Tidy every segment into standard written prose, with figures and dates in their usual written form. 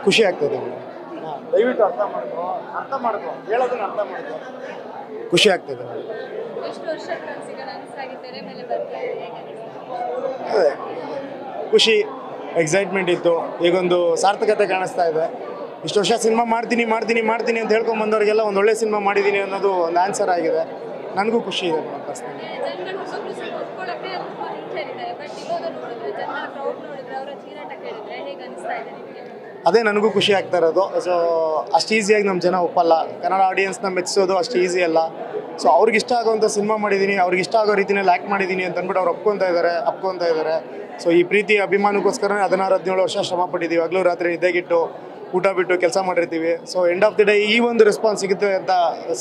ಖುಷಿ ಆಗ್ತದೆ ದಯವಿಟ್ಟು ಅರ್ಥ ಮಾಡ್ಕೊ ಹೇಳೋದನ್ನ ಅರ್ಥ ಮಾಡ್ಕೊ. ಖುಷಿ ಆಗ್ತದೆ. ಅದೇ ಖುಷಿ, ಎಕ್ಸೈಟ್ಮೆಂಟ್ ಇತ್ತು. ಈಗೊಂದು ಸಾರ್ಥಕತೆ ಕಾಣಿಸ್ತಾ ಇದೆ. ಇಷ್ಟು ವರ್ಷ ಸಿನಿಮಾ ಮಾಡ್ತೀನಿ ಅಂತ ಹೇಳ್ಕೊಂಡು ಬಂದವರಿಗೆಲ್ಲ ಒಂದು ಒಳ್ಳೆ ಸಿನಿಮಾ ಮಾಡಿದ್ದೀನಿ ಅನ್ನೋದು ಒಂದು ಆನ್ಸರ್ ಆಗಿದೆ. ನನಗೂ ಖುಷಿ ಇದೆ ಪರ್ಸನಲಿ. ಅದೇ ನನಗೂ ಖುಷಿ ಆಗ್ತಾ ಇರೋದು. ಸೊ ಅಷ್ಟು ಈಸಿಯಾಗಿ ನಮ್ಮ ಜನ ಒಪ್ಪಲ್ಲ. ಕನ್ನಡ ಆಡಿಯನ್ಸ್ನ ಮೆಚ್ಚಿಸೋದು ಅಷ್ಟು ಈಸಿ ಅಲ್ಲ. ಸೊ ಅವ್ರಿಗೆ ಇಷ್ಟ ಆಗೋವಂಥ ಸಿನಿಮಾ ಮಾಡಿದ್ದೀನಿ, ಅವ್ರಿಗೆ ಇಷ್ಟ ಆಗೋ ರೀತಿಯಲ್ಲಿ ಆ್ಯಕ್ಟ್ ಮಾಡಿದ್ದೀನಿ ಅಂತ ಅಂದ್ಬಿಟ್ಟು ಅವ್ರು ಅಪ್ಕೊತಾ ಇದ್ದಾರೆ. ಸೊ ಈ ಪ್ರೀತಿ ಅಭಿಮಾನಕ್ಕೋಸ್ಕರ 16-17 ವರ್ಷ ಶ್ರಮ ಪಟ್ಟಿದ್ದೀವಿ. ಹಗಲು ರಾತ್ರಿ ನಿದ್ದೆಗಿಟ್ಟು ಊಟ ಬಿಟ್ಟು ಕೆಲಸ ಮಾಡಿರ್ತೀವಿ. So end of the day ಈ ಒಂದು ರೆಸ್ಪಾನ್ಸ್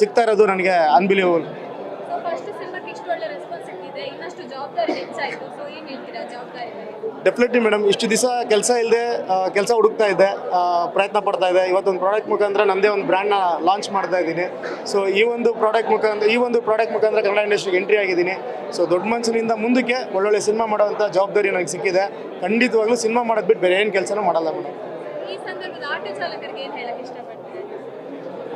ಸಿಗ್ತಾ ಇರೋದು ನನಗೆ ಅನ್ಬಿಲೀವಬಲ್. ಡೆಫಿನೆಟ್ಲಿ ಮೇಡಮ್, ಇಷ್ಟು ದಿವಸ ಕೆಲಸ ಹುಡುಕ್ತಾ ಇದ್ದೆ, ಪ್ರಯತ್ನ ಪಡ್ತಾ ಇದ್ದೆ. ಇವತ್ತೊಂದು ಪ್ರಾಡಕ್ಟ್ ಮುಖಾಂತರ ನನ್ನದೇ ಒಂದು ಬ್ರ್ಯಾಂಡ್ನ ಲಾಂಚ್ ಮಾಡ್ತಾ ಇದ್ದೀನಿ. ಸೊ ಈ ಒಂದು ಪ್ರಾಡಕ್ಟ್ ಮುಖಾಂತರ ಕನ್ನಡ ಇಂಡಸ್ಟ್ರಿಗೆ ಎಂಟ್ರಿ ಆಗಿದ್ದೀನಿ. ಸೊ ದೊಡ್ಡ ಮನಸ್ಸಿನಿಂದ ಮುಂದಕ್ಕೆ ಒಳ್ಳೊಳ್ಳೆ ಸಿನಿಮಾ ಮಾಡೋವಂಥ ಜವಾಬ್ದಾರಿ ನನಗೆ ಸಿಕ್ಕಿದೆ. ಖಂಡಿತವಾಗ್ಲೂ ಸಿನಿಮಾ ಮಾಡೋದು ಬಿಟ್ಟು ಬೇರೆ ಏನು ಕೆಲಸನೂ ಮಾಡಲ್ಲ ಮೇಡಮ್.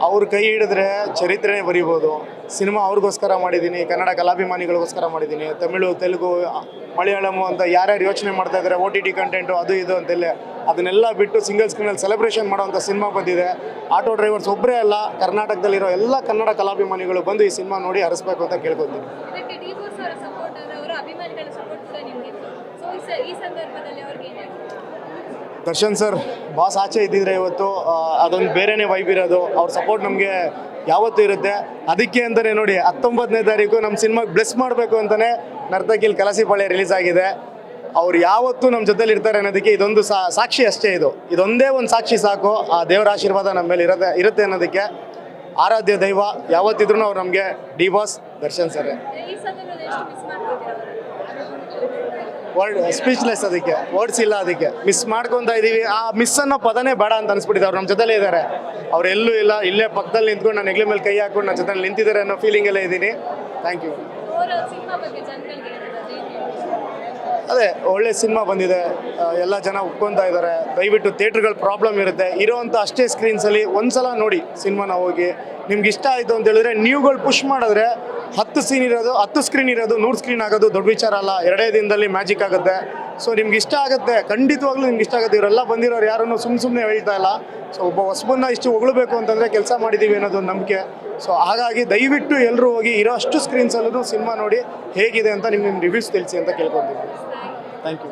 ಅವ್ರ ಕೈ ಹಿಡಿದ್ರೆ ಚರಿತ್ರೆನೇ ಬರೀಬೋದು. ಸಿನಿಮಾ ಅವ್ರಿಗೋಸ್ಕರ ಮಾಡಿದ್ದೀನಿ, ಕನ್ನಡ ಕಲಾಭಿಮಾನಿಗಳಿಗೋಸ್ಕರ ಮಾಡಿದ್ದೀನಿ. ತಮಿಳು, ತೆಲುಗು, ಮಲಯಾಳಮು ಅಂತ ಯಾರ್ಯಾರು ಯೋಚನೆ ಮಾಡ್ತಾ ಇದ್ದಾರೆ OTT ಕಂಟೆಂಟು ಅದು ಇದು ಅಂತೆಲ್ಲ ಅದನ್ನೆಲ್ಲ ಬಿಟ್ಟು ಸಿಂಗಲ್ ಸ್ಕ್ರೀನಲ್ಲಿ ಸೆಲೆಬ್ರೇಷನ್ ಮಾಡೋವಂಥ ಸಿನಿಮಾ ಬಂದಿದೆ. ಆಟೋ ಡ್ರೈವರ್ಸ್ ಒಬ್ಬರೇ ಅಲ್ಲ, ಕರ್ನಾಟಕದಲ್ಲಿರೋ ಎಲ್ಲ ಕನ್ನಡ ಕಲಾಭಿಮಾನಿಗಳು ಬಂದು ಈ ಸಿನಿಮಾ ನೋಡಿ ಹರಿಸ್ಬೇಕು ಅಂತ ಕೇಳ್ಕೊತೀನಿ. ದರ್ಶನ್ ಸರ್ ಬಾಸ್ ಆಚೆ ಇದ್ದಿದ್ರೆ ಇವತ್ತು ಅದೊಂದು ಬೇರೆನೇ ವೈಬ್ ಇರೋದು. ಅವ್ರ ಸಪೋರ್ಟ್ ನಮಗೆ ಯಾವತ್ತೂ ಇರುತ್ತೆ. ಅದಕ್ಕೆ ಅಂತಲೇ ನೋಡಿ 19ನೇ ತಾರೀಕು ನಮ್ಮ ಸಿನಿಮಾಗೆ ಬ್ಲೆಸ್ ಮಾಡಬೇಕು ಅಂತಲೇ ನರ್ತಕಿಲ್ ಕಲಸಿಪಾಳ್ಯ ರಿಲೀಸ್ ಆಗಿದೆ. ಅವ್ರು ಯಾವತ್ತೂ ನಮ್ಮ ಜೊತೆಲಿ ಇರ್ತಾರೆ ಅನ್ನೋದಕ್ಕೆ ಇದೊಂದು ಸಾಕ್ಷಿ ಅಷ್ಟೇ. ಇದೊಂದೇ ಒಂದು ಸಾಕ್ಷಿ ಸಾಕು. ಆ ದೇವರ ಆಶೀರ್ವಾದ ನಮ್ಮ ಮೇಲೆ ಇರುತ್ತೆ ಅನ್ನೋದಕ್ಕೆ. ಆರಾಧ್ಯ ದೈವ ಯಾವತ್ತಿದ್ರೂ ಅವ್ರು ನಮಗೆ D boss Darshan sir. Speechless, ಅದಕ್ಕೆ ವರ್ಡ್ಸ್ ಇಲ್ಲ. ಅದಕ್ಕೆ ಮಿಸ್ ಮಾಡ್ಕೊತಾ ಇದ್ದೀವಿ. ಆ ಮಿಸ್ ಅನ್ನೋ ಪದನೇ ಬೇಡ ಅಂತ ಅನ್ಸ್ಬಿಟ್ಟಿದೆ. ಅವ್ರು ನಮ್ಮ ಜೊತೆಲೇ ಇದ್ದಾರೆ, ಅವ್ರು ಎಲ್ಲೂ ಇಲ್ಲ, ಇಲ್ಲೇ ಪಕ್ಕದಲ್ಲಿ ನಿಂತ್ಕೊಂಡು ನನ್ನ ಹೆಗ್ಲೆ ಮೇಲೆ ಕೈ ಹಾಕೊಂಡು ನನ್ನ ಜೊತೆ ನಿಂತಿದ್ದಾರೆ ಅನ್ನೋ ಫೀಲಿಂಗಲ್ಲೇ ಇದ್ದೀನಿ. Thank you. ಅದೇ ಒಳ್ಳೆ ಸಿನಿಮಾ ಬಂದಿದೆ, ಎಲ್ಲ ಜನ ಒಪ್ಕೊತಾ ಇದ್ದಾರೆ. ದಯವಿಟ್ಟು ಥಿಯೇಟ್ರ್ಗಳ ಪ್ರಾಬ್ಲಮ್ ಇರುತ್ತೆ, ಇರೋವಂಥ ಅಷ್ಟೇ ಸ್ಕ್ರೀನ್ಸಲ್ಲಿ ಒಂದ್ಸಲ ನೋಡಿ ಸಿನಿಮಾನ ಹೋಗಿ. ನಿಮ್ಗೆ ಇಷ್ಟ ಆಯಿತು ಅಂತ ಹೇಳಿದ್ರೆ ನೀವುಗಳು ಪುಷ್ ಮಾಡಿದ್ರೆ 10 ಸ್ಕ್ರೀನ್ ಇರೋದು 100 ಸ್ಕ್ರೀನ್ ಆಗೋದು ದೊಡ್ಡ ವಿಚಾರ ಅಲ್ಲ. 2 ದಿನದಲ್ಲಿ ಮ್ಯಾಜಿಕ್ ಆಗುತ್ತೆ. ಸೊ ನಿಮ್ಗೆ ಇಷ್ಟ ಆಗುತ್ತೆ, ಖಂಡಿತವಾಗ್ಲೂ ನಿಮ್ಗೆ ಇಷ್ಟ ಆಗುತ್ತೆ. ಇವರೆಲ್ಲ ಬಂದಿರೋರು ಯಾರನ್ನು ಸುಮ್ಮನೆ ಹೇಳ್ತಾ ಇಲ್ಲ. ಸೊ ಒಬ್ಬ ಹೊಸಬನ್ನ ಇಷ್ಟು ಹೊಗಳಬೇಕು ಅಂತಂದರೆ ಕೆಲಸ ಮಾಡಿದ್ದೀವಿ ಅನ್ನೋದು ನಂಬಿಕೆ. ಸೊ ಹಾಗಾಗಿ ದಯವಿಟ್ಟು ಎಲ್ಲರೂ ಹೋಗಿ ಇರೋ ಅಷ್ಟು ಸ್ಕ್ರೀನ್ಸಲ್ಲೂ ಸಿನಿಮಾ ನೋಡಿ ಹೇಗಿದೆ ಅಂತ ನಿಮ್ಮ ರಿವ್ಯೂಸ್ ತಿಳಿಸಿ ಅಂತ ಕೇಳ್ಕೊತೀನಿ. Thank you.